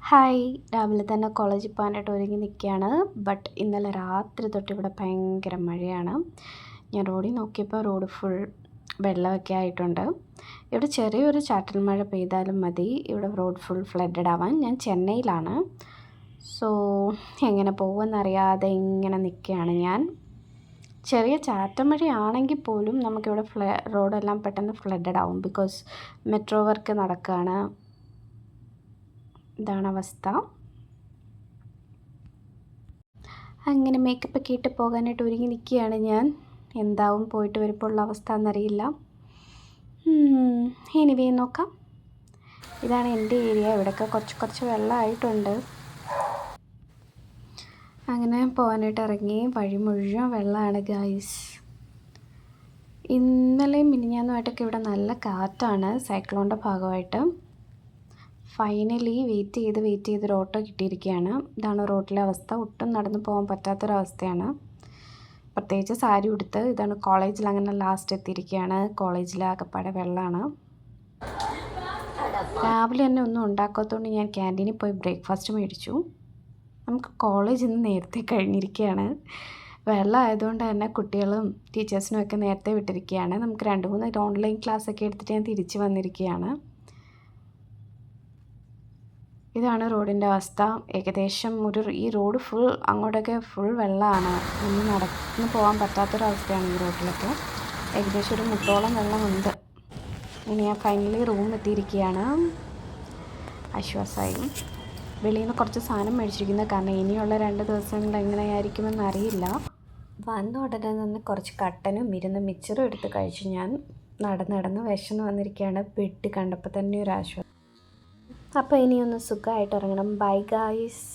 Hi, രാവിലെ തന്നെ കോളേജിൽ പോകാനായിട്ട് ഒരുങ്ങി നിൽക്കുകയാണ്. ബട്ട് ഇന്നലെ രാത്രി തൊട്ട് ഇവിടെ ഭയങ്കര മഴയാണ്. ഞാൻ റോഡിൽ നോക്കിയപ്പോൾ റോഡ് ഫുൾ വെള്ളമൊക്കെ ആയിട്ടുണ്ട്. ഇവിടെ ചെറിയൊരു ചാറ്റൽ മഴ പെയ്താലും മതി ഇവിടെ റോഡ് ഫുൾ ഫ്ലഡഡ് ആവാൻ. ഞാൻ ചെന്നൈയിലാണ്. സോ എങ്ങനെ പോകുമെന്നറിയാതെ ഇങ്ങനെ നിൽക്കുകയാണ് ഞാൻ. ചെറിയ ചാറ്റമഴയാണെങ്കിൽ പോലും നമുക്കിവിടെ റോഡെല്ലാം പെട്ടെന്ന് ഫ്ലഡഡ് ആവും. ബിക്കോസ് മെട്രോ വർക്ക് നടക്കുകയാണ്. ഇതാണ് അവസ്ഥ. അങ്ങനെ മേക്കപ്പ് ഒക്കെ ഇട്ട് പോകാനായിട്ട് ഒരുങ്ങി നിൽക്കുകയാണ് ഞാൻ. എന്താവും പോയിട്ട് വരുമ്പോൾ ഉള്ള അവസ്ഥ എന്നറിയില്ല. എനിവേ നോക്കാം. ഇതാണ് എൻ്റെ ഏരിയ. ഇവിടെയൊക്കെ കുറച്ച് വെള്ളമായിട്ടുണ്ട്. അങ്ങനെ പോകാനായിട്ട് ഇറങ്ങി. വഴി മുഴുവൻ വെള്ളമാണ് ഗൈസ്. ഇന്നലെയും മിനിഞ്ഞാന്നുമായിട്ടൊക്കെ ഇവിടെ നല്ല കാറ്റാണ് സൈക്ലോണിൻ്റെ ഭാഗമായിട്ട്. ഫൈനലി വെയിറ്റ് ചെയ്ത് ഒരു ഓട്ടോ കിട്ടിയിരിക്കുകയാണ്. ഇതാണ് റോഡിലെ അവസ്ഥ. ഒട്ടും നടന്നു പോകാൻ പറ്റാത്തൊരവസ്ഥയാണ്. പ്രത്യേകിച്ച് സാരി ഉടുത്ത്. ഇതാണ് കോളേജിൽ അങ്ങനെ ലാസ്റ്റ് എത്തിയിരിക്കുകയാണ്. കോളേജിൽ ആകപ്പാടെ വെള്ളമാണ്. രാവിലെ തന്നെ ഒന്നും ഉണ്ടാക്കാത്തതുകൊണ്ട് ഞാൻ ക്യാൻറ്റീനിൽ പോയി ബ്രേക്ക്ഫാസ്റ്റ് മേടിച്ചു. നമുക്ക് കോളേജ് ഇന്ന് നേരത്തെ കഴിഞ്ഞിരിക്കുകയാണ്. വെള്ളം ആയതുകൊണ്ട് തന്നെ കുട്ടികളും ടീച്ചേഴ്സിനും ഒക്കെ നേരത്തെ വിട്ടിരിക്കുകയാണ്. നമുക്ക് 2-3 ഓൺലൈൻ ക്ലാസ്സൊക്കെ എടുത്തിട്ട് ഞാൻ തിരിച്ച് വന്നിരിക്കുകയാണ്. ഇതാണ് റോഡിൻ്റെ അവസ്ഥ. ഏകദേശം ഈ റോഡ് ഫുൾ അങ്ങോട്ടൊക്കെ ഫുൾ വെള്ളമാണ്. ഇന്ന് നടന്ന് പോകാൻ പറ്റാത്തൊരവസ്ഥയാണ് ഈ റോഡിലൊക്കെ. ഏകദേശം ഒരു മുട്ടോളം വെള്ളമുണ്ട്. ഇനി ഞാൻ ഫൈനലി റൂം എത്തിയിരിക്കുകയാണ്. ആശ്വാസമായി. വെളിയിൽ നിന്ന് കുറച്ച് സാധനം മേടിച്ചിരിക്കുന്നത്. കാരണം ഇനിയുള്ള 2 ദിവസങ്ങളിൽ എങ്ങനെയായിരിക്കുമെന്ന് അറിയില്ല. വന്ന ഉടനെ തന്നെ കുറച്ച് കട്ടനും മിച്ചറും എടുത്ത് കഴിച്ചു. ഞാൻ നടന്ന് വിശന്ന് വന്നിരിക്കുകയാണ്. ബെഡ് കണ്ടപ്പോൾ തന്നെ ഒരു ആശ്വാസം. അപ്പോൾ ഇനിയൊന്ന് സുഖമായിട്ട് ഇറങ്ങണം. Bye guys.